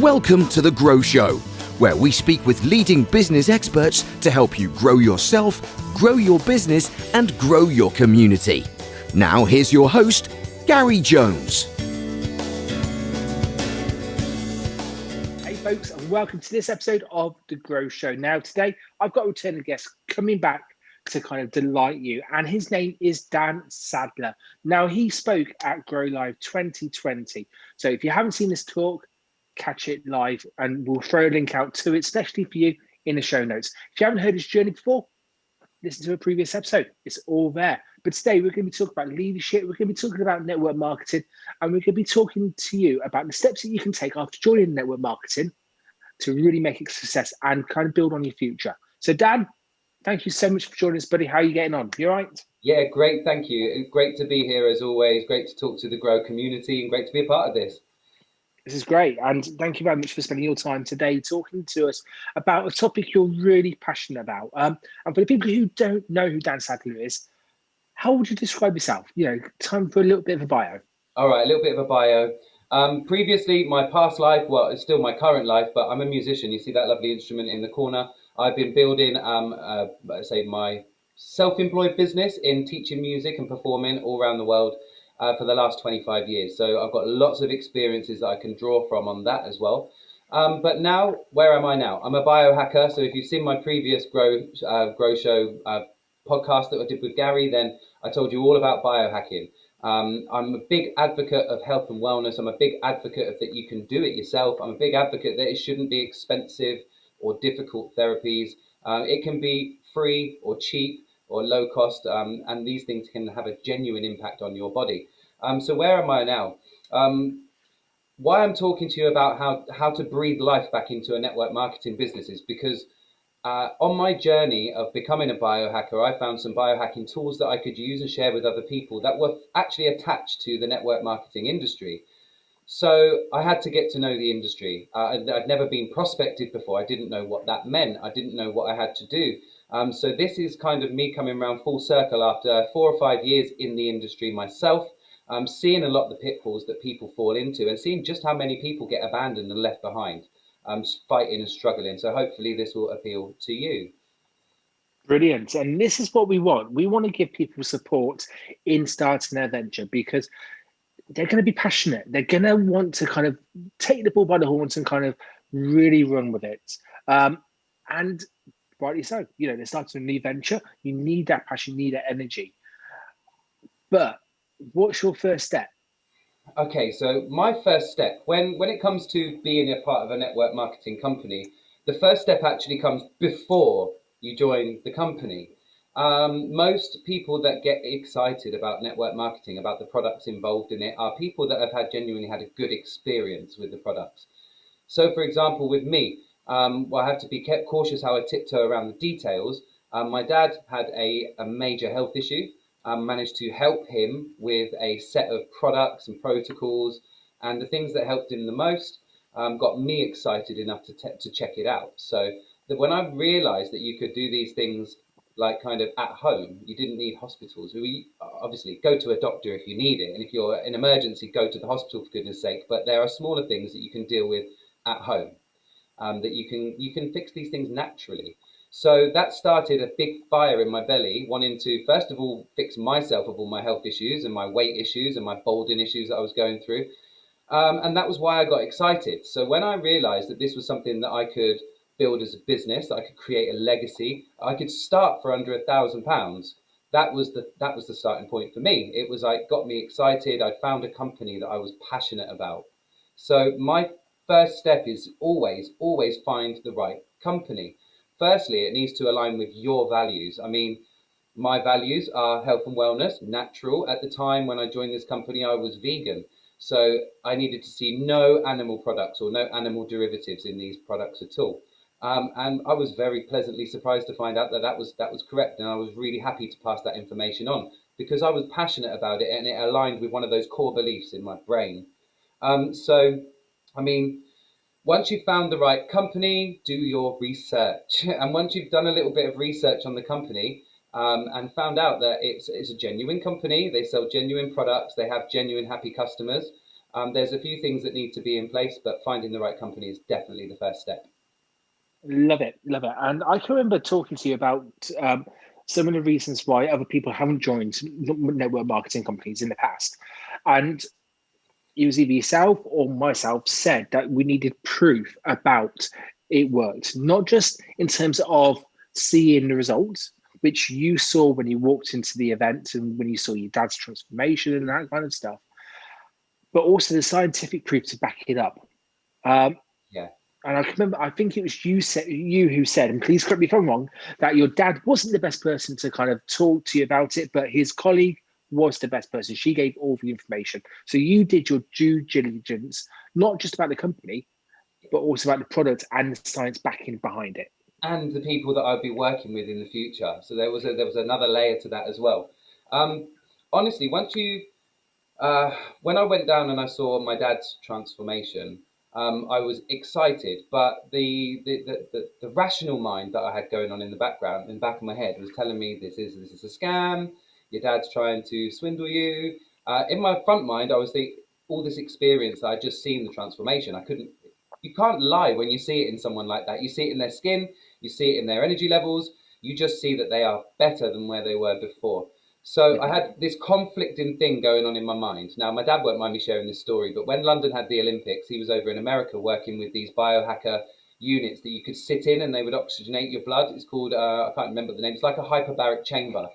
Welcome to The Grow Show, where we speak with leading business experts to help you grow yourself, grow your business, and grow your community. Now here's your host, Gary Jones. Hey folks, and welcome to this episode of The Grow Show. Now today, I've got a returning guest coming back to kind of delight you, and his name is Dan Sadler. Now, he spoke at Grow Live 2020. So if you haven't seen this talk, catch it live, and we'll throw a link out to it, especially for you in the show notes. If you haven't heard his journey before, listen to a previous episode. It's all there. But today we're going to be talking about leadership. We're going to be talking about network marketing, and we're going to be talking to you about the steps that you can take after joining network marketing to really make it a success and kind of build on your future. So Dan, thank you so much for joining us, buddy. How are you getting on? You all right? Yeah, great. Thank you. Great to be here as always. Great to talk to the Grow community and great to be a part of this. This is great. And thank you very much for spending your time today talking to us about a topic you're really passionate about. And for the people who don't know who Dan Sadler is, how would you describe yourself? You know, time for a little bit of a bio. All right, a little bit of a bio. Previously, my past life, well, it's still my current life, but I'm a musician. You see that lovely instrument in the corner. I've been building, my self-employed business in teaching music and performing all around the world for the last 25 years. So I've got lots of experiences that I can draw from on that as well. But now, where am I now? I'm a biohacker. So if you've seen my previous Grow Show podcast that I did with Gary, then I told you all about biohacking. I'm a big advocate of health and wellness. I'm a big advocate of that you can do it yourself. I'm a big advocate that it shouldn't be expensive or difficult therapies. It can be free or cheap or low cost, and these things can have a genuine impact on your body. So where am I now? Why I'm talking to you about how to breathe life back into a network marketing business is because on my journey of becoming a biohacker, I found some biohacking tools that I could use and share with other people that were actually attached to the network marketing industry. So I had to get to know the industry. I'd never been prospected before. I didn't know what that meant. I didn't know what I had to do. So this is kind of me coming around full circle after 4 or 5 years in the industry myself, seeing a lot of the pitfalls that people fall into and seeing just how many people get abandoned and left behind, fighting and struggling. So hopefully this will appeal to you. Brilliant. And this is what we want. We want to give people support in starting their venture because they're going to be passionate. They're going to want to kind of take the ball by the horns and kind of really run with it. And rightly so. You know, they're starting a new venture. You need that passion, you need that energy. But what's your first step? Okay, so my first step, when it comes to being a part of a network marketing company, the first step actually comes before you join the company. Most people that get excited about network marketing, about the products involved in it, are people that have genuinely had a good experience with the products. So, for example, with me, I have to be kept cautious how I tiptoe around the details. My dad had a major health issue. Managed to help him with a set of products and protocols, and the things that helped him the most got me excited enough to check it out. So that when I realized that you could do these things like kind of at home, you didn't need hospitals. We obviously go to a doctor if you need it, and if you're in emergency, go to the hospital for goodness sake. But there are smaller things that you can deal with at home, that you can fix these things naturally. So that started a big fire in my belly, wanting to, first of all, fix myself of all my health issues and my weight issues and my balding issues that I was going through. And that was why I got excited. So when I realized that this was something that I could build as a business, that I could create a legacy, I could start for under £1,000. That was the starting point for me. It was like got me excited. I found a company that I was passionate about. So my first step is always find the right company. Firstly, it needs to align with your values. I mean, my values are health and wellness, natural. At the time when I joined this company, I was vegan. So I needed to see no animal products or no animal derivatives in these products at all. And I was very pleasantly surprised to find out that that was correct. And I was really happy to pass that information on because I was passionate about it and it aligned with one of those core beliefs in my brain. Once you've found the right company, do your research. And once you've done a little bit of research on the company and found out that it's a genuine company, they sell genuine products, they have genuine happy customers, There's a few things that need to be in place, but finding the right company is definitely the first step. Love it, love it. And I can remember talking to you about some of the reasons why other people haven't joined network marketing companies in the past. And it was either yourself or myself said that we needed proof about it worked, not just in terms of seeing the results, which you saw when you walked into the event and when you saw your dad's transformation and that kind of stuff, but also the scientific proof to back it up. Um, Yeah. and I can remember, I think it was you who said, and please correct me if I'm wrong, that your dad wasn't the best person to kind of talk to you about it, but his colleague was the best person. She gave all the information. So you did your due diligence, not just about the company, but also about the product and the science backing behind it. And the people that I'd be working with in the future. So there was another layer to that as well. Um, Honestly, when I went down and I saw my dad's transformation, I was excited, but the rational mind that I had going on in the background, in the back of my head, was telling me this is a scam. Your dad's trying to swindle you. In my front mind, I was thinking all this experience that I'd just seen the transformation. I couldn't. You can't lie when you see it in someone like that. You see it in their skin. You see it in their energy levels. You just see that they are better than where they were before. So I had this conflicting thing going on in my mind. Now, my dad won't mind me sharing this story, but when London had the Olympics, he was over in America working with these biohacker units that you could sit in and they would oxygenate your blood. It's called, I can't remember the name, it's like a hyperbaric chamber.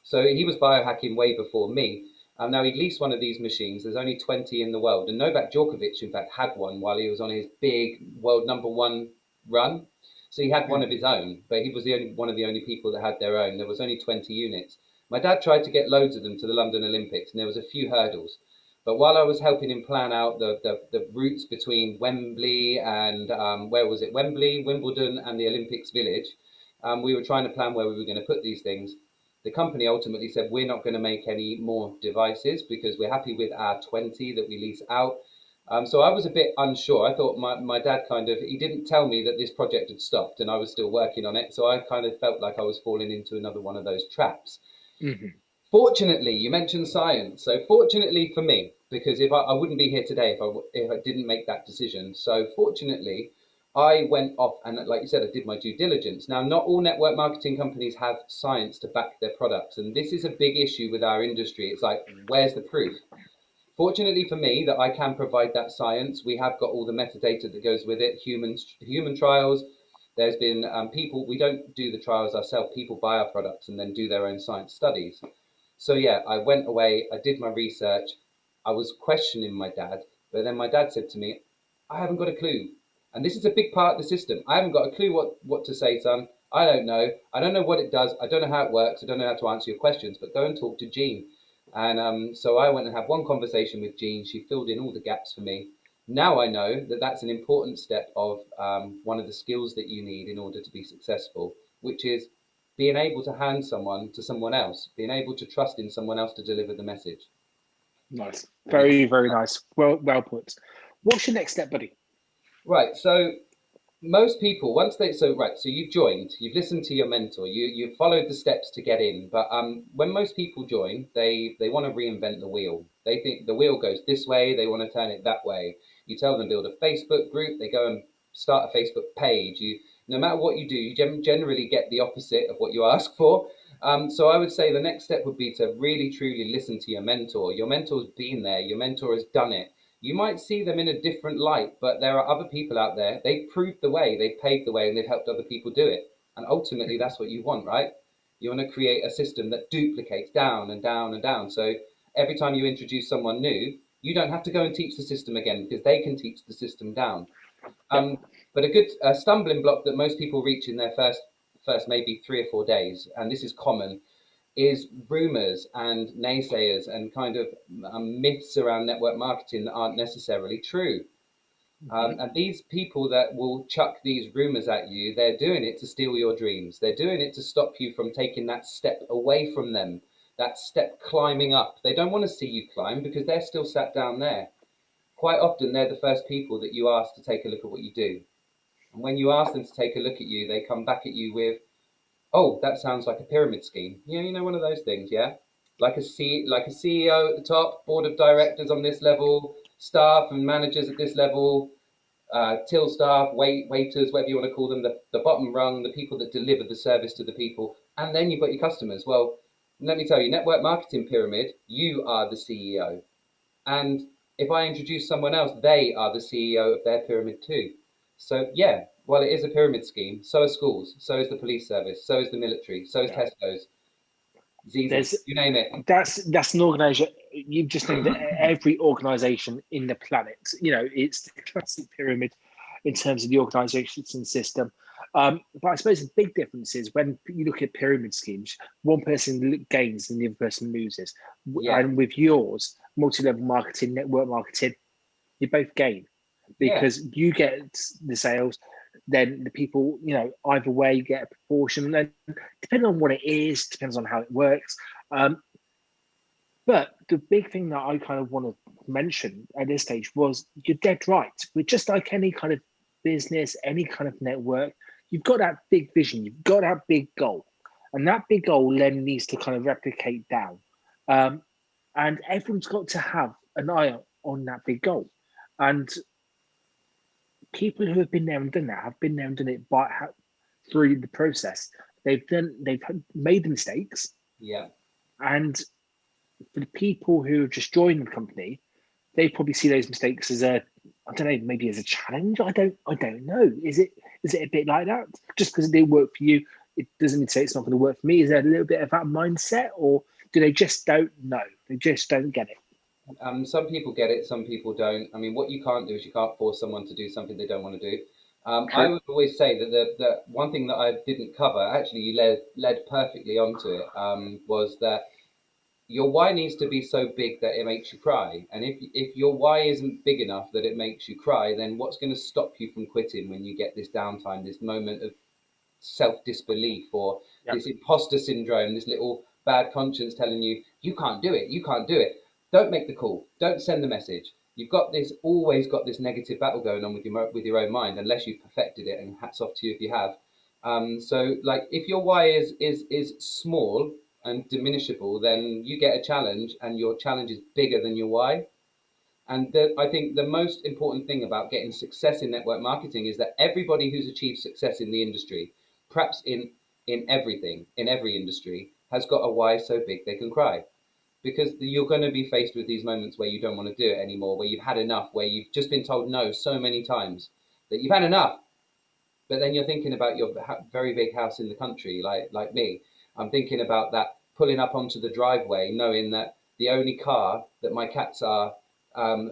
So he was biohacking way before me. Now, he leased one of these machines. There's only 20 in the world. And Novak Djokovic, in fact, had one while he was on his big world #1 run. So he had one of his own, but he was the only one of the only people that had their own. There was only 20 units. My dad tried to get loads of them to the London Olympics, and there was a few hurdles. But while I was helping him plan out the routes between Wembley and where was it? Wembley, Wimbledon, and the Olympics Village, we were trying to plan where we were going to put these things. The company ultimately said, we're not going to make any more devices because we're happy with our 20 that we lease out. So I was a bit unsure. I thought my dad he didn't tell me that this project had stopped and I was still working on it. So I kind of felt like I was falling into another one of those traps. Mm-hmm. Fortunately, you mentioned science. So fortunately for me, because if I wouldn't be here today if I didn't make that decision. So fortunately, I went off and, like you said, I did my due diligence. Now, not all network marketing companies have science to back their products, and this is a big issue with our industry. It's like, where's the proof? Fortunately for me, that I can provide that science. We have got all the metadata that goes with it, human trials. There's been people, we don't do the trials ourselves. People buy our products and then do their own science studies. So yeah, I went away, I did my research, I was questioning my dad, but then my dad said to me, I haven't got a clue. And this is a big part of the system. I haven't got a clue what to say, son. I don't know. I don't know what it does. I don't know how it works. I don't know how to answer your questions, but go and talk to Jean. And so I went and had one conversation with Jean. She filled in all the gaps for me. Now I know that that's an important step of one of the skills that you need in order to be successful, which is being able to hand someone to someone else, being able to trust in someone else to deliver the message. Nice. Very, very nice. Well put. What's your next step, buddy? Right. So most people, so you've joined, you've listened to your mentor, you've followed the steps to get in. But when most people join, they want to reinvent the wheel. They think the wheel goes this way, they want to turn it that way. You tell them build a Facebook group, they go and start a Facebook page. No matter what you do, you generally get the opposite of what you ask for. So I would say the next step would be to really truly listen to your mentor. Your mentor's been there, your mentor has done it. You might see them in a different light, but there are other people out there. They've proved the way, they've paved the way, and they've helped other people do it. And ultimately, that's what you want, right? You want to create a system that duplicates down and down and down. So every time you introduce someone new, you don't have to go and teach the system again because they can teach the system down. But a good stumbling block that most people reach in their first maybe 3 or 4 days, and this is common, is rumors and naysayers and kind of myths around network marketing that aren't necessarily true. And these people that will chuck these rumors at you, they're doing it to steal your dreams. They're doing it to stop you from taking that step away from them, that step climbing up. They don't want to see you climb because they're still sat down there. Quite often, they're the first people that you ask to take a look at what you do. And when you ask them to take a look at you, they come back at you with, oh, that sounds like a pyramid scheme. Yeah, you know, one of those things, yeah? like a CEO at the top, board of directors on this level, staff and managers at this level, till staff, waiters, whatever you want to call them, the bottom rung, the people that deliver the service to the people, and then you've got your customers. Well, let me tell you, network marketing pyramid, you are the CEO. And if I introduce someone else, they are the CEO of their pyramid too. So yeah, while it is a pyramid scheme, so are schools, so is the police service, so is the military, so is Yeah. Tesco's, Z's, There's you name it. that's an organization. You've just named every organization in the planet. It's the classic pyramid in terms of the organizations and system. But I suppose the big difference is when you look at pyramid schemes, one person gains and the other person loses. Yeah, And with yours, multi-level marketing, network marketing, you both gain yeah, because you get the sales, then the people, either way you get a proportion. And depending on what it is, depends on how it works. But the big thing that I kind of want to mention at this stage was you're dead right. We're just like any kind of business, any kind of network. You've got that big vision, you've got that big goal, and that big goal then needs to kind of replicate down. And everyone's got to have an eye on that big goal. And people who have been there and done that have been there and done it through the process. They've made the mistakes, yeah. and for the people who have just joined the company, they probably see those mistakes as I don't know, maybe as a challenge. I don't know. Is it a bit like that? Just because it didn't work for you, it doesn't mean to say it's not going to work for me. Is there a little bit of that mindset, or do they just don't know? They just don't get it. Some people get it, some people don't. I mean, what you can't do is you can't force someone to do something they don't want to do. I True. would always say that the one thing that I didn't cover, actually, you led perfectly onto it, was that your why needs to be so big that it makes you cry. And if your why isn't big enough that it makes you cry, then what's going to stop you from quitting when you get this downtime, this moment of self disbelief, or Yep. this imposter syndrome, this little bad conscience telling you, you can't do it, you can't do it. Don't make the call, don't send the message. You've got this, always got this negative battle going on with your own mind, unless you've perfected it, and hats off to you if you have. So, like, if your why is small and diminishable, then you get a challenge, and your challenge is bigger than your why. And I think the most important thing about getting success in network marketing is that everybody who's achieved success in the industry, perhaps in everything, in every industry, has got a why so big they can cry. Because you're going to be faced with these moments where you don't want to do it anymore, where you've had enough, where you've just been told no so many times that you've had enough. But then you're thinking about your very big house in the country, like me. I'm thinking about that, pulling up onto the driveway, knowing that the only car that my cats are um,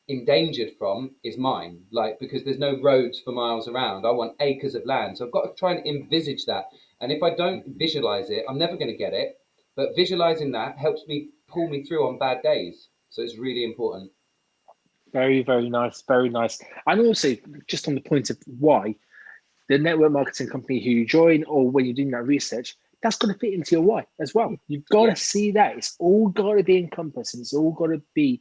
endangered from is mine. Like, because there's no roads for miles around. I want acres of land, so I've got to try and envisage that. And if I don't visualize it, I'm never going to get it. But visualizing that helps me pull me through on bad days. So it's really important. Very, very nice. Very nice. And also, just on the point of why, the network marketing company who you join, or when you're doing that research, that's going to fit into your why as well. You've got Yeah. to see that. It's all got to be encompassed, and it's all got to be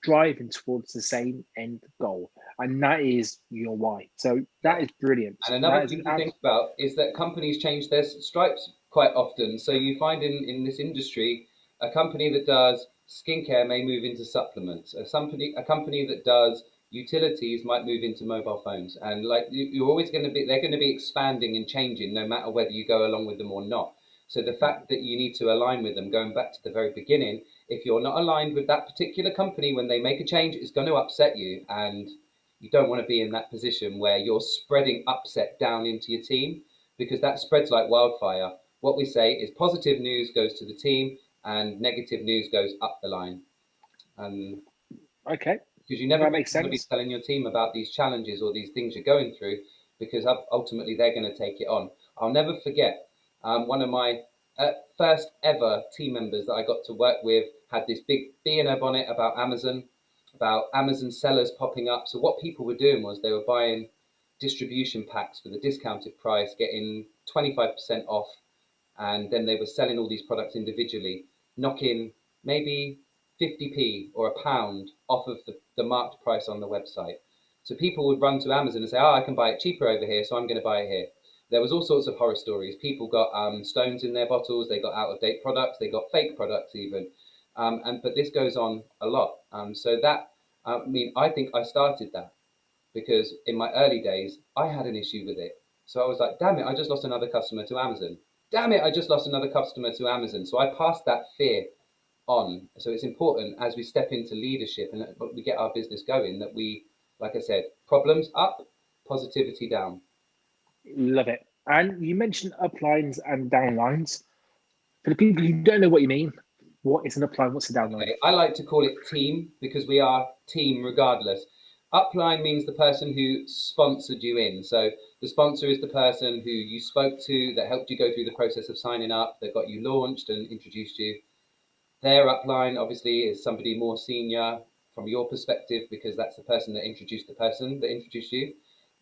driving towards the same end goal. And that is your why. So Yeah. that is brilliant. And another That is thing to think about is that companies change their stripes quite often. So you find in this industry, a company that does skincare may move into supplements. A company that does utilities might move into mobile phones. And like you're always going to be, they're going to be expanding and changing no matter whether you go along with them or not. So the fact that you need to align with them, going back to the very beginning, if you're not aligned with that particular company when they make a change, it's going to upset you. And you don't want to be in that position where you're spreading upset down into your team, because that spreads like wildfire. What we say is positive news goes to the team and negative news goes up the line. And okay. because you never That want makes to be sense. telling your team about these challenges or these things you're going through, because ultimately they're going to take it on. I'll never forget one of my first ever team members that I got to work with had this big B&O on it about Amazon sellers popping up. So what people were doing was they were buying distribution packs for the discounted price, getting 25% off, and then they were selling all these products individually, knocking maybe 50p or a pound off of the marked price on the website. So people would run to Amazon and say, oh, I can buy it cheaper over here, so I'm going to buy it here. there was all sorts of horror stories. People got stones in their bottles, they got out of date products, they got fake products even. But this goes on a lot. So that, I think I started that because in my early days, I had an issue with it. So I was like, damn it, I just lost another customer to Amazon. Damn it, I just lost another customer to Amazon. So I passed that fear on. So it's important as we step into leadership and we get our business going that we, like I said, problems up, positivity down. Love it. And you mentioned uplines and downlines. For the people who don't know what you mean, what is an upline? What's a downline? Okay, I like to call it team because we are team regardless. Upline means the person who sponsored you in. So the sponsor is the person who you spoke to that helped you go through the process of signing up, that got you launched and introduced you. Their upline obviously is somebody more senior from your perspective because that's the person that introduced the person that introduced you.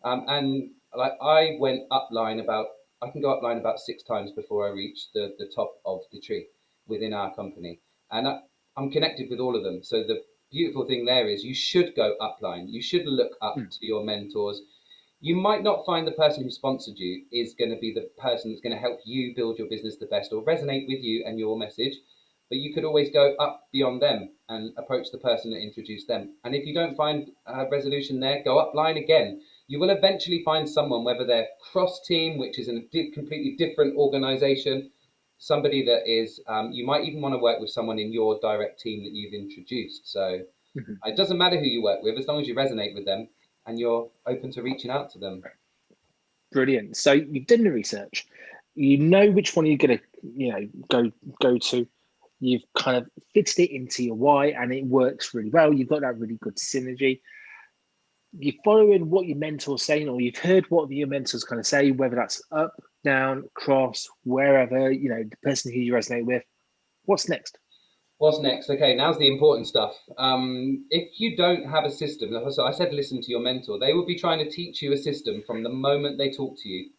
And like I went upline I can go upline about 6 times before I reach the top of the tree within our company. And I'm connected with all of them. So the beautiful thing there is you should go upline. You should look up to your mentors. You might not find the person who sponsored you is going to be the person that's going to help you build your business the best or resonate with you and your message. But you could always go up beyond them and approach the person that introduced them. And if you don't find a resolution there, go upline again. You will eventually find someone, whether they're cross team, which is in a completely different organization, somebody that is, you might even want to work with someone in your direct team that you've introduced. So it doesn't matter who you work with, as long as you resonate with them and you're open to reaching out to them. Brilliant. So you've done the research. You know which one you're going to, go to. You've kind of fixed it into your why, and it works really well. You've got that really good synergy. You're following what your mentor's saying, or you've heard what your mentor's kind of say, whether that's up, down, cross, wherever, the person who you resonate with. What's next? What's next? Okay, now's the important stuff. If you don't have a system, so I said listen to your mentor. They will be trying to teach you a system from the moment they talk to you.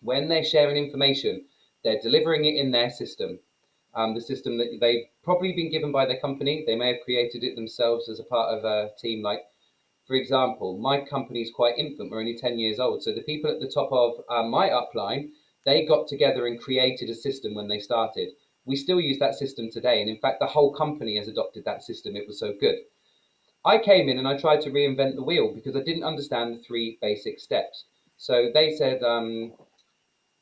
When they're sharing information, they're delivering it in their system. The system that they've probably been given by their company. They may have created it themselves as a part of a team. Like, for example, my company is quite infant. We're only 10 years old. So the people at the top of my upline, they got together and created a system when they started. We still use that system today. And in fact, the whole company has adopted that system. It was so good. I came in and I tried to reinvent the wheel because I didn't understand the 3 basic steps. So they said,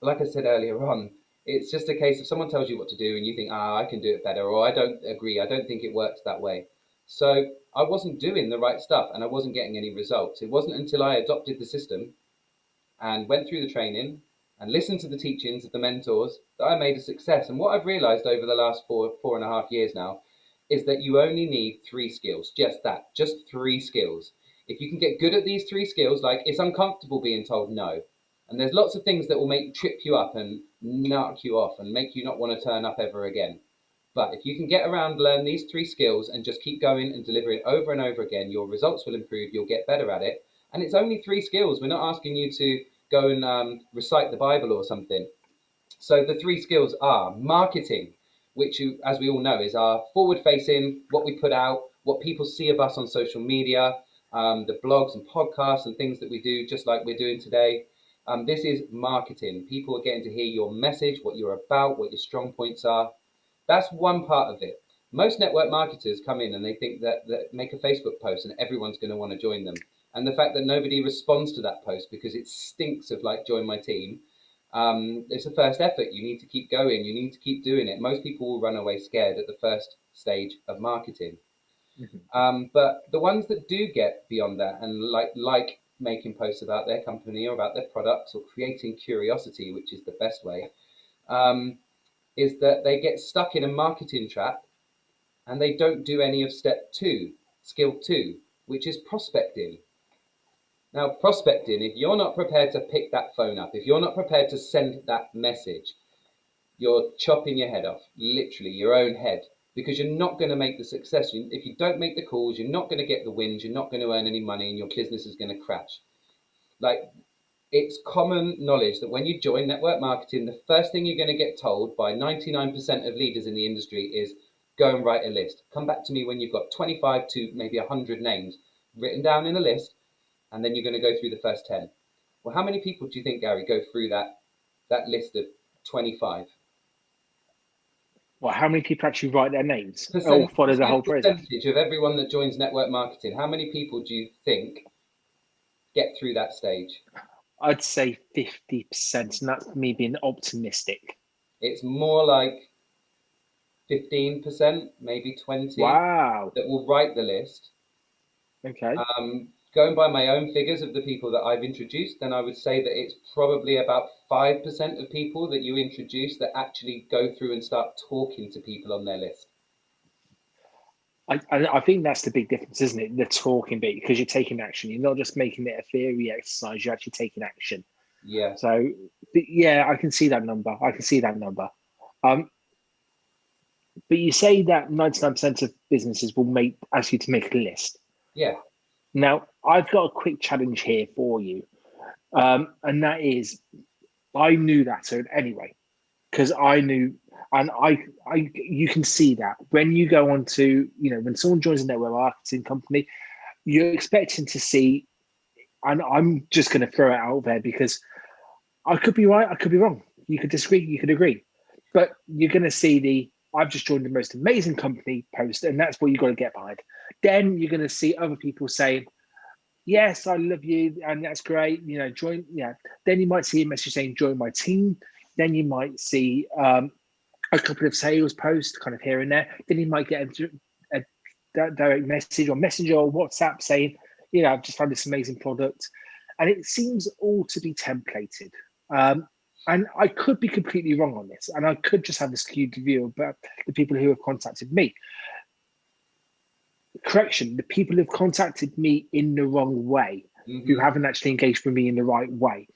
like I said earlier on, it's just a case of someone tells you what to do and you think, I can do it better, or I don't agree, I don't think it works that way. So I wasn't doing the right stuff and I wasn't getting any results. It wasn't until I adopted the system and went through the training and listened to the teachings of the mentors that I made a success. And what I've realized over the last 4.5 years now is that you only need 3 skills, just 3 skills. If you can get good at these 3 skills, like it's uncomfortable being told no. And there's lots of things that will trip you up and knock you off and make you not want to turn up ever again. But if you can get around, learn these 3 skills and just keep going and delivering over and over again, your results will improve, you'll get better at it. And it's only 3 skills. We're not asking you to go and recite the Bible or something. So the 3 skills are marketing, which, as we all know, is our forward-facing, what we put out, what people see of us on social media, the blogs and podcasts and things that we do, just like we're doing today. This is marketing. People are getting to hear your message, what you're about, what your strong points are. That's one part of it. Most network marketers come in and they think that make a Facebook post and everyone's going to want to join them. And the fact that nobody responds to that post because it stinks of like, join my team. It's a first effort. You need to keep going. You need to keep doing it. Most people will run away scared at the first stage of marketing. But the ones that do get beyond that and like making posts about their company or about their products or creating curiosity, which is the best way, is that they get stuck in a marketing trap and they don't do any of skill 2, which is prospecting. Now, prospecting, if you're not prepared to pick that phone up, if you're not prepared to send that message, you're chopping your head off, literally your own head, because you're not going to make the success. If you don't make the calls, you're not going to get the wins, you're not going to earn any money, and your business is going to crash. Like, it's common knowledge that when you join network marketing, the first thing you're going to get told by 99% of leaders in the industry is go and write a list. Come back to me when you've got 25 to maybe 100 names written down in a list, and then you're going to go through the first 10. Well, how many people do you think, Gary, go through that that list of 25? Well, how many people actually write their names or Percent, follow the whole process? percentage of everyone that joins network marketing, how many people do you think get through that stage? I'd say 50%, and that's me being optimistic. It's more like 15%, maybe 20, Wow. that will write the list. Okay. Going by my own figures of the people that I've introduced, then I would say that it's probably about 5% of people that you introduce that actually go through and start talking to people on their list. I think that's the big difference, isn't it? The talking bit, because you're taking action. You're not just making it a theory exercise. You're actually taking action. Yeah. So, yeah, I can see that number. I can see that number. But you say that 99% of businesses will ask you to make a list. Yeah. Now, I've got a quick challenge here for you. And that is, I knew that anyway, because I knew, and you can see that when you go on to, when someone joins a network marketing company, you're expecting to see, and I'm just going to throw it out there because I could be right, I could be wrong. You could disagree, you could agree, but you're going to see I've just joined the most amazing company post, and that's what you've got to get behind. Then you're going to see other people saying, yes, I love you, and that's great. Join. Yeah. Then you might see a message saying, join my team. Then you might see a couple of sales posts kind of here and there. Then you might get a direct message or messenger or WhatsApp saying, I've just found this amazing product. And it seems all to be templated. And I could be completely wrong on this, and I could just have a skewed view about the people who have contacted me. Correction, the people who've contacted me in the wrong way, who haven't actually engaged with me in the right way.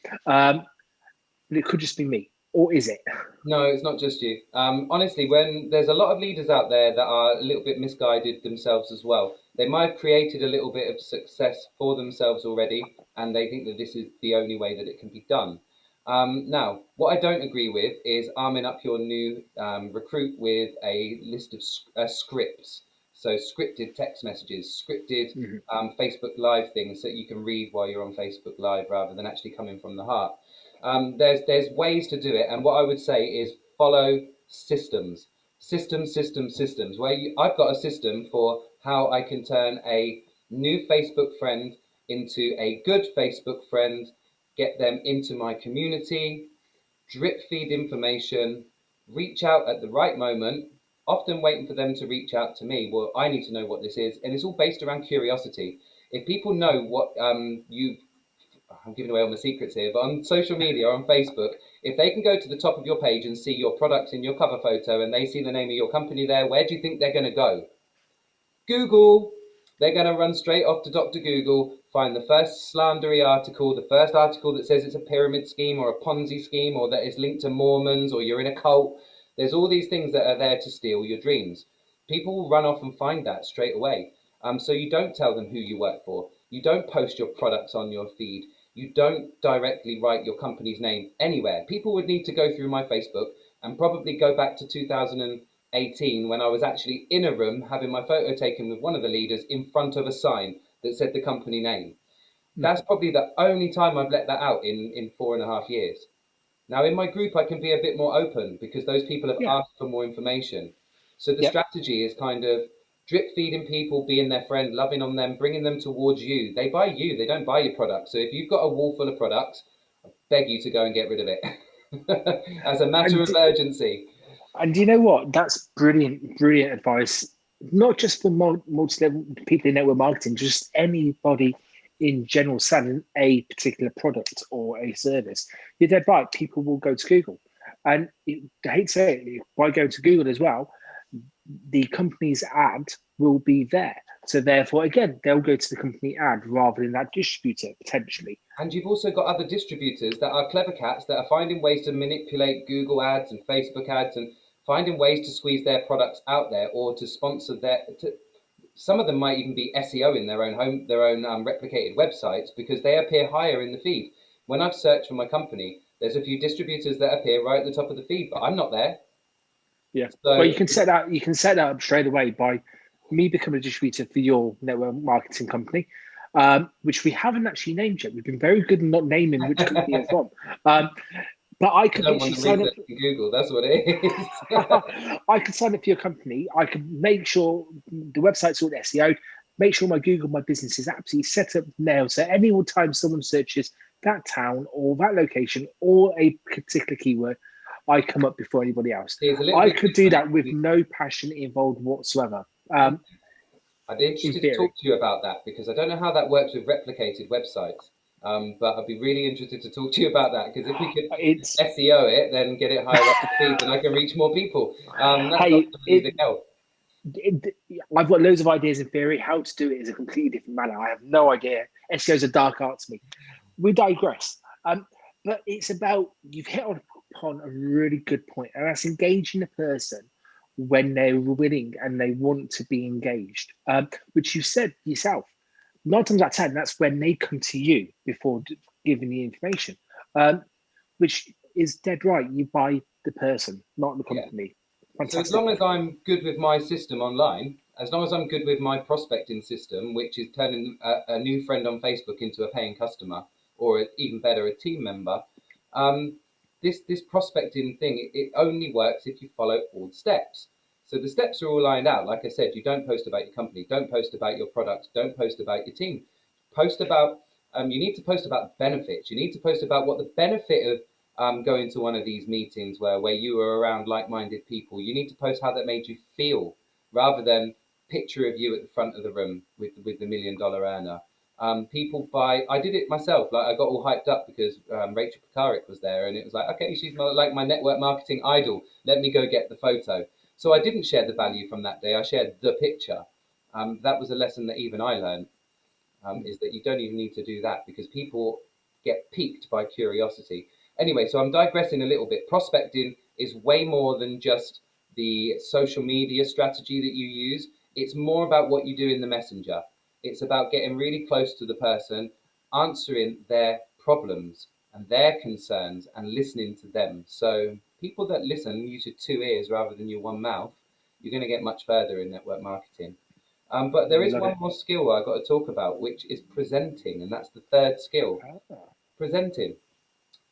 It could just be me, or is it? No, it's not just you. Honestly, when there's a lot of leaders out there that are a little bit misguided themselves as well, they might have created a little bit of success for themselves already, and they think that this is the only way that it can be done. Now, what I don't agree with is arming up your new recruit with a list of scripts. So scripted text messages, scripted Facebook Live things that you can read while you're on Facebook Live rather than actually coming from the heart. There's ways to do it, and what I would say is follow systems. Systems. I've got a system for how I can turn a new Facebook friend into a good Facebook friend, get them into my community, drip feed information, reach out at the right moment, often waiting for them to reach out to me. Well, I need to know what this is. And it's all based around curiosity. If people know what I'm giving away all my secrets here, but on social media, on Facebook, if they can go to the top of your page and see your products in your cover photo and they see the name of your company there, where do you think they're going to go? Google. They're going to run straight off to Dr. Google, find the first slandery article, the first article that says it's a pyramid scheme or a Ponzi scheme or that it's linked to Mormons or you're in a cult. There's all these things that are there to steal your dreams. People will run off and find that straight away. So you don't tell them who you work for. You don't post your products on your feed. You don't directly write your company's name anywhere. People would need to go through my Facebook and probably go back to 2018 when I was actually in a room having my photo taken with one of the leaders in front of a sign that said the company name. That's probably the only time I've let that out in 4.5 years. Now in my group, I can be a bit more open because those people have asked for more information. So the strategy is kind of drip feeding people, being their friend, loving on them, bringing them towards you. They buy you, they don't buy your product. So if you've got a wall full of products, I beg you to go and get rid of it as a matter of urgency. And you know what? That's brilliant advice. Not just for multi-level people in network marketing, just anybody in general selling a particular product or a service. You're dead right. People will go to Google. And I hate to say it, by going to Google as well, the company's ad will be there. So therefore, again, they'll go to the company ad rather than that distributor, potentially. And you've also got other distributors that are clever cats that are finding ways to manipulate Google ads and Facebook ads and finding ways to squeeze their products out there or to sponsor some of them might even be SEO in their own replicated websites because they appear higher in the feed. When I've searched for my company, there's a few distributors that appear right at the top of the feed, but I'm not there. Yeah. So, well, you can set that up straight away by me becoming a distributor for your network marketing company, which we haven't actually named yet. We've been very good at not naming which company you're from. But I I could don't want literally the sign up. research in Google. That's what it is. I could sign up for your company. I could make sure the website's all SEO, make sure my Google My Business is absolutely set up now. So any time someone searches that town or that location or a particular keyword, I come up before anybody else. It's a little I bit could do different. that with no passion involved whatsoever. I'd be In interested to theory, talk to you about that because I don't know how that works with replicated websites. But I'd be really interested to talk to you about that because if we could it's SEO it, then get it higher up the feed, then I can reach more people. That's hey, ultimately the goal. I've got loads of ideas in theory. How to do it is a completely different matter. I have no idea. SEO is a dark art to me. We digress. But it's about you've hit upon a really good point, and that's engaging a person when they're willing and they want to be engaged. Which you said yourself. 9 times out of 10, that's when they come to you before giving the information. Which is dead right. You buy the person, not the Yeah. company. So as Fantastic. long as I'm good with my system online, as long as I'm good with my prospecting system, which is turning a new friend on Facebook into a paying customer, or even better, a team member, um, this prospecting thing it only works if you follow all the steps. So the steps are all lined out. Like I said, you don't post about your company, don't post about your product, don't post about your team. Post about you need to post about benefits. You need to post about what the benefit of going to one of these meetings where you were around like-minded people. You need to post how that made you feel rather than picture of you at the front of the room with the $1 million earner. People buy. I did it myself. Like I got all hyped up because Rachel Pekarik was there, and it was like, okay, she's like my network marketing idol. Let me go get the photo. So I didn't share the value from that day. I shared the picture. That was a lesson that even I learned. Is that you don't even need to do that because people get piqued by curiosity. Anyway, so I'm digressing a little bit. Prospecting is way more than just the social media strategy that you use. It's more about what you do in the messenger. It's about getting really close to the person, answering their problems and their concerns and listening to them. So people that listen, use your 2 ears rather than your one mouth, you're going to get much further in network marketing. But there is Love one it. more skill I've got to talk about, which is presenting, and that's the third skill. Presenting.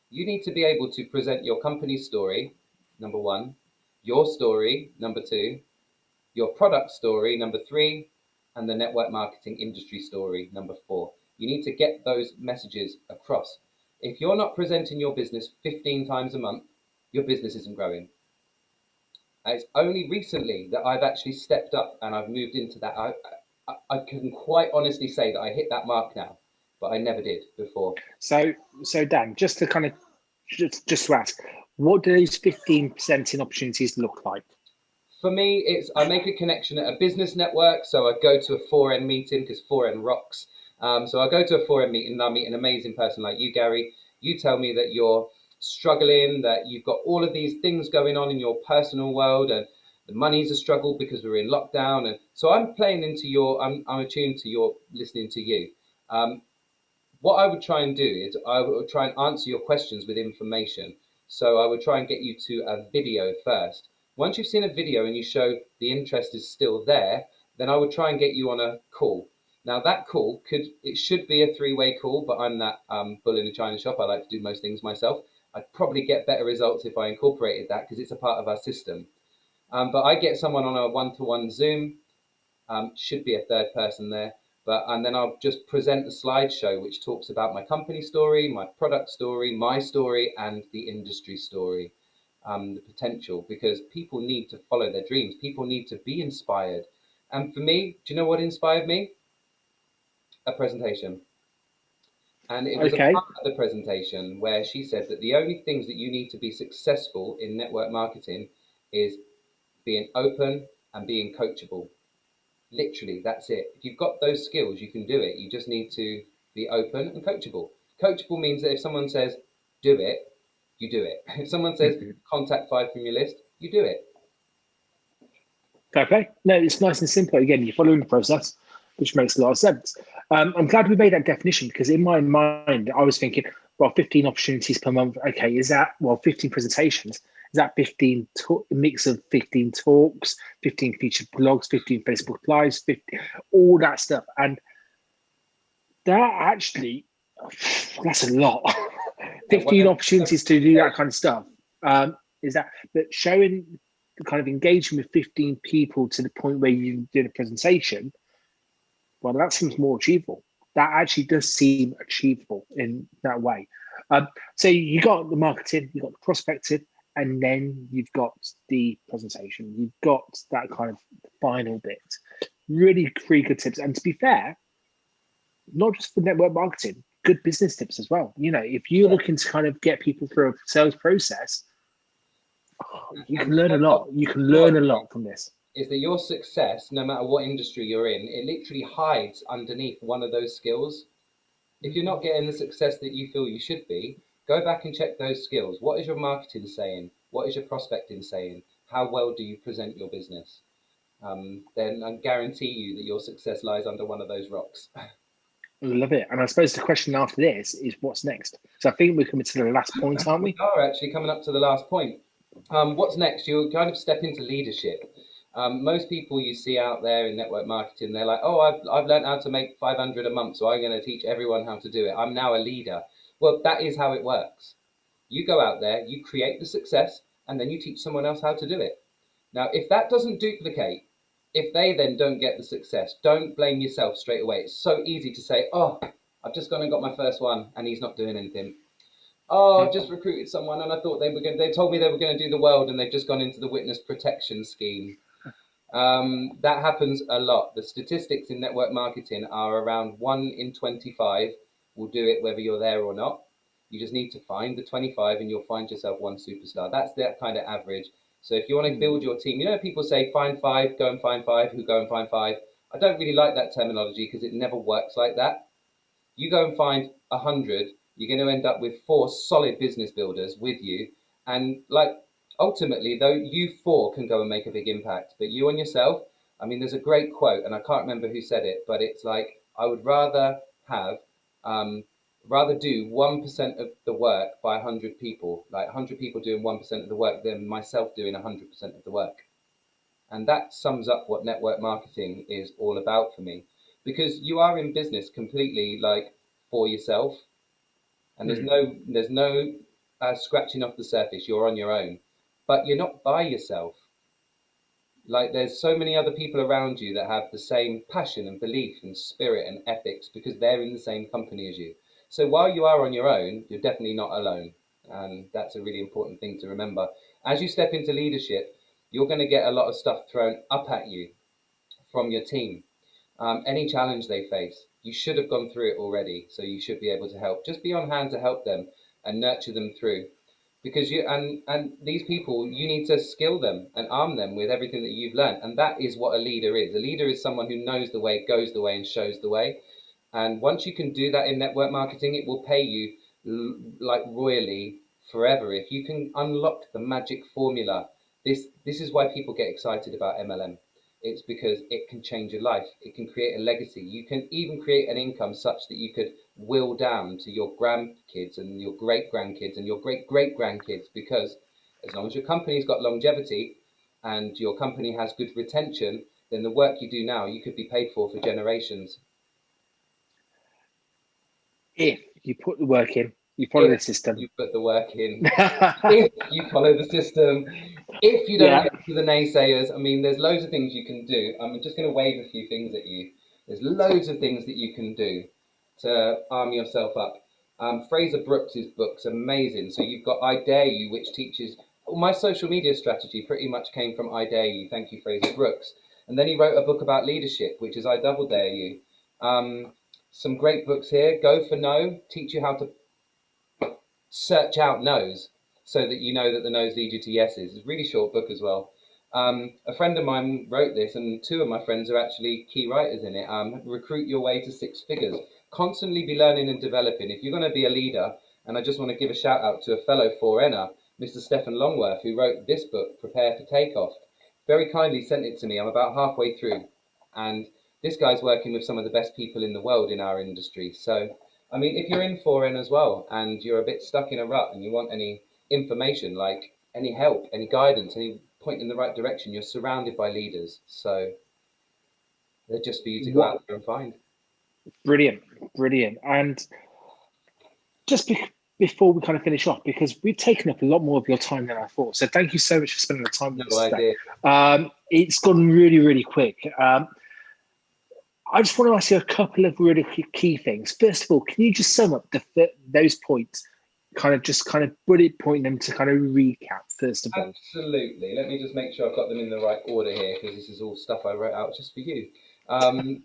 You need to be able to present your company story, number one, your story, number two, your product story, number three, and the network marketing industry story, number four. You need to get those messages across. If you're not presenting your business 15 times a month, your business isn't growing. And it's only recently that I've actually stepped up and I've moved into that. I can quite honestly say that I hit that mark now, but I never did before. So Dan, just to kind of just to ask, what do those 15% in opportunities look like? For me, it's I make a connection at a business network. So I go to a 4N meeting because 4N rocks. So I go to a 4N meeting and I meet an amazing person like you, Gary. You tell me that you're struggling, that you've got all of these things going on in your personal world, and the money's a struggle because we're in lockdown. And so I'm playing into I'm attuned to your listening to you. Um, what I would try and do is I would try and answer your questions with information. So I would try and get you to a video first. Once you've seen a video and you show the interest is still there, then I would try and get you on a call. Now that call it should be a three-way call, but I'm that bull in a china shop. I like to do most things myself. I'd probably get better results if I incorporated that because it's a part of our system. But I get someone on a one-to-one Zoom. Should be a third person there. And then I'll just present a slideshow which talks about my company story, my product story, my story, and the industry story, the potential, because people need to follow their dreams. People need to be inspired. And for me, do you know what inspired me? A presentation. And it was a Okay. part of the presentation where she said that the only things that you need to be successful in network marketing is being open and being coachable. Literally, that's it. If you've got those skills, you can do it. You just need to be open and coachable. Coachable means that if someone says, do it, you do it. If someone says, contact 5 from your list, you do it. Fair play. No, it's nice and simple. Again, you're following the process, which makes a lot of sense. I'm glad we made that definition because in my mind, I was thinking, well, 15 opportunities per month. Okay, is that, 15 presentations? Is that 15 mix of 15 talks, 15 featured blogs, 15 Facebook Lives, 50, all that stuff? And that actually, that's a lot. 15 opportunities to do that kind of stuff. Is that showing the kind of engagement with 15 people to the point where you did a presentation? Well, that seems more achievable. That actually does seem achievable in that way. So you got the marketing, you got the prospecting, and then you've got the presentation. You've got that kind of final bit. Really three good tips. And to be fair, not just for network marketing, good business tips as well. You know, if you're looking to kind of get people through a sales process, you can learn a lot. You can learn a lot from this. Is that your success, no matter what industry you're in, it literally hides underneath one of those skills. If you're not getting the success that you feel you should be, go back and check those skills. What is your marketing saying? What is your prospecting saying? How well do you present your business? Then I guarantee you that your success lies under one of those rocks. Love it. And I suppose the question after this is what's next? So I think we're coming to the last point, aren't we? We are actually coming up to the last point. What's next? You'll kind of step into leadership. Most people you see out there in network marketing, they're like, oh, I've learned how to make 500 a month, so I'm going to teach everyone how to do it. I'm now a leader. Well, that is how it works. You go out there, you create the success, and then you teach someone else how to do it. Now, if that doesn't duplicate, if they then don't get the success, don't blame yourself straight away. It's so easy to say, oh, I've just gone and got my first one, and he's not doing anything. Oh, I've just recruited someone, and I thought they told me they were going to do the world, and they've just gone into the witness protection scheme. That happens a lot. The statistics in network marketing are around 1 in 25 will do it whether you're there or not. You just need to find the 25 and you'll find yourself one superstar. That's that kind of average. So if you want to build your team, you know, people say find five, go and find five, who go and find five. I don't really like that terminology because it never works like that. You go and find 100, you're going to end up with 4 solid business builders with you. And like, ultimately, though, you 4 can go and make a big impact, but you on yourself, I mean, there's a great quote, and I can't remember who said it, but it's like, I would rather have, rather do 1% of the work by 100 people, like 100 people doing 1% of the work than myself doing 100% of the work. And that sums up what network marketing is all about for me, because you are in business completely like for yourself, and there's no scratching off the surface. You're on your own. But you're not by yourself. Like there's so many other people around you that have the same passion and belief and spirit and ethics because they're in the same company as you. So while you are on your own, you're definitely not alone. And that's a really important thing to remember. As you step into leadership, you're going to get a lot of stuff thrown up at you from your team. Any challenge they face, you should have gone through it already. So you should be able to help. Just be on hand to help them and nurture them through. Because you and these people, you need to skill them and arm them with everything that you've learned, and that is what a leader is. A leader is someone who knows the way, goes the way, and shows the way. And once you can do that in network marketing, it will pay you like royally forever if you can unlock the magic formula. This is why people get excited about MLM. It's because it can change your life. It can create a legacy. You can even create an income such that you could will down to your grandkids and your great grandkids and your great great grandkids, because as long as your company's got longevity and your company has good retention, then the work you do now you could be paid for generations. If you put the work in, you follow the system. You put the work in. If you follow the system. If you don't listen to the naysayers. I mean, there's loads of things you can do. I'm just going to wave a few things at you. There's loads of things that you can do to arm yourself up. Fraser Brooks's book's amazing. So you've got I Dare You, which teaches... My social media strategy pretty much came from I Dare You. Thank you, Fraser Brooks. And then he wrote a book about leadership, which is I Double Dare You. Some great books here. Go for No, teach you how to search out no's so that you know that the no's lead you to yeses. It's a really short book as well. A friend of mine wrote this, and 2 of my friends are actually key writers in it. Recruit Your Way to 6 Figures. Constantly be learning and developing. If you're going to be a leader, and I just want to give a shout out to a fellow 4N'er, Mr. Stephen Longworth, who wrote this book, Prepare for Takeoff. Very kindly sent it to me. I'm about halfway through, and this guy's working with some of the best people in the world in our industry. So, I mean, if you're in 4N as well, and you're a bit stuck in a rut and you want any information, like any help, any guidance, any point in the right direction, you're surrounded by leaders. So they're just for you to go out there and find. Brilliant. And just before we kind of finish off, because we've taken up a lot more of your time than I thought. So thank you so much for spending the time with us today. It's gone really, really quick. I just want to ask you a couple of really key things. First of all, can you just sum up those points, kind of bullet point them to kind of recap, first of all? Absolutely. Let me just make sure I've got them in the right order here, because this is all stuff I wrote out just for you.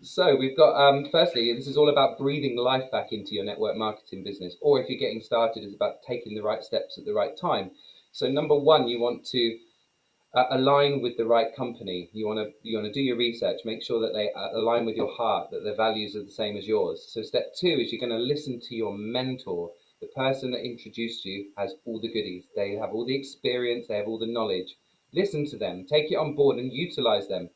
So we've got, firstly, this is all about breathing life back into your network marketing business, or if you're getting started, it's about taking the right steps at the right time. So number one, you want to align with the right company. You want to do your research, make sure that they align with your heart, that their values are the same as yours. So step two is you're going to listen to your mentor. The person that introduced you has all the goodies. They have all the experience, they have all the knowledge. Listen to them, take it on board and utilize them.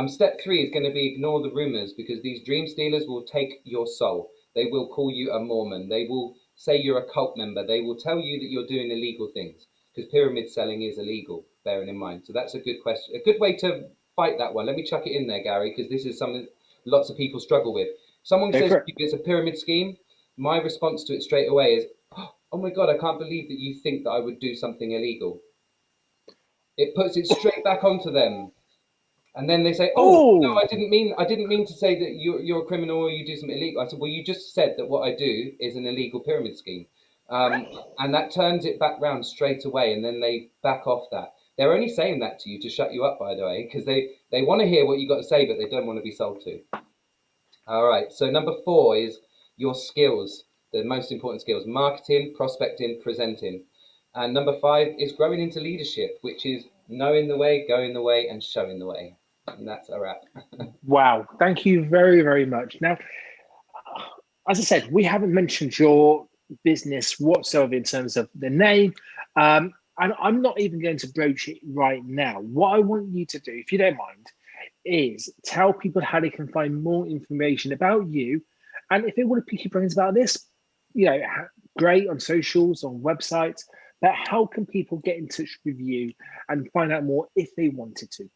Step three is going to be ignore the rumors, because these dream stealers will take your soul. They will call you a Mormon. They will say you're a cult member. They will tell you that you're doing illegal things, because pyramid selling is illegal, bearing in mind. So that's a good question, a good way to fight that one. Let me chuck it in there, Gary, because this is something lots of people struggle with. Someone says it's a pyramid scheme. My response to it straight away is, oh my God, I can't believe that you think that I would do something illegal. It puts it straight back onto them. And then they say, oh, no, I didn't mean to say that you're a criminal or you do something illegal. I said, well, you just said that what I do is an illegal pyramid scheme. And that turns it back round straight away. And then they back off that. They're only saying that to you to shut you up, by the way, because they want to hear what you got to say, but they don't want to be sold to. All right. So number four is your skills, the most important skills: marketing, prospecting, presenting. And number five is growing into leadership, which is knowing the way, going the way, and showing the way. And that's a wrap. Wow. Thank you very, very much. Now, as I said, we haven't mentioned your business whatsoever in terms of the name. And I'm not even going to broach it right now. What I want you to do, if you don't mind, is tell people how they can find more information about you. And if they want to pick your brains about this, great, on socials, on websites. But how can people get in touch with you and find out more if they wanted to?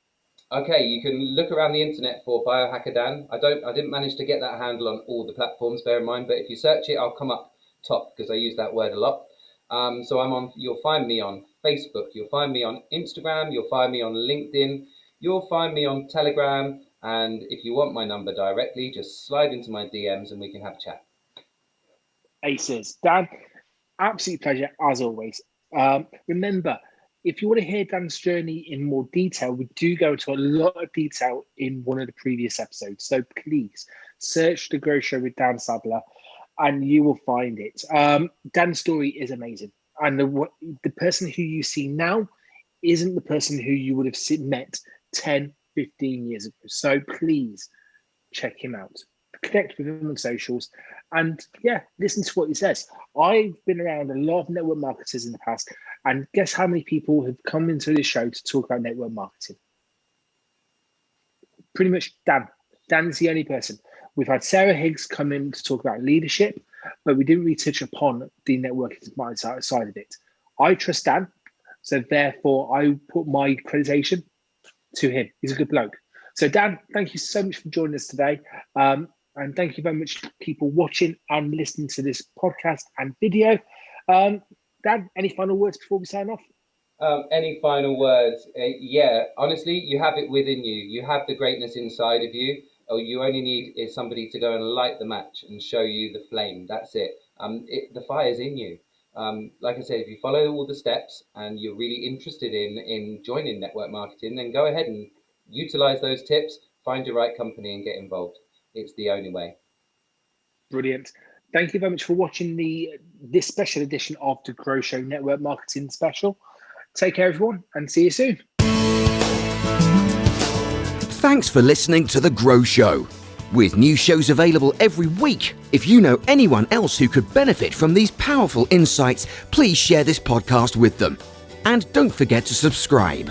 Okay, you can look around the internet for Biohacker Dan. I didn't manage to get that handle on all the platforms, bear in mind, but if you search it, I'll come up top, because I use that word a lot. So you'll find me on Facebook, you'll find me on Instagram, you'll find me on LinkedIn, you'll find me on Telegram, and if you want my number directly, just slide into my DMs and we can have a chat. Aces. Dan, absolute pleasure as always. Remember, if you want to hear Dan's journey in more detail, we do go into a lot of detail in one of the previous episodes. So please search The Grow Show with Dan Sadler and you will find it. Dan's story is amazing. And the person who you see now isn't the person who you would have met 10, 15 years ago. So please check him out. Connect with him on socials and listen to what he says. I've been around a lot of network marketers in the past, and guess how many people have come into this show to talk about network marketing? Pretty much Dan. Dan's the only person. We've had Sarah Higgs come in to talk about leadership, but we didn't really touch upon the networking side of it. I trust Dan, so therefore I put my accreditation to him. He's a good bloke. So Dan, thank you so much for joining us today. And thank you very much, people watching and listening to this podcast and video. Dan, any final words before we sign off? Any final words? Honestly, you have it within you. You have the greatness inside of you. All you only need is somebody to go and light the match and show you the flame. That's it. The fire's in you. Like I said, if you follow all the steps and you're really interested in joining network marketing, then go ahead and utilize those tips, find your right company and get involved. It's the only way. Brilliant. Thank you very much for watching this special edition of the Grow Show Network Marketing Special. Take care, everyone, and see you soon. Thanks for listening to The Grow Show. With new shows available every week, if you know anyone else who could benefit from these powerful insights, please share this podcast with them. And don't forget to subscribe.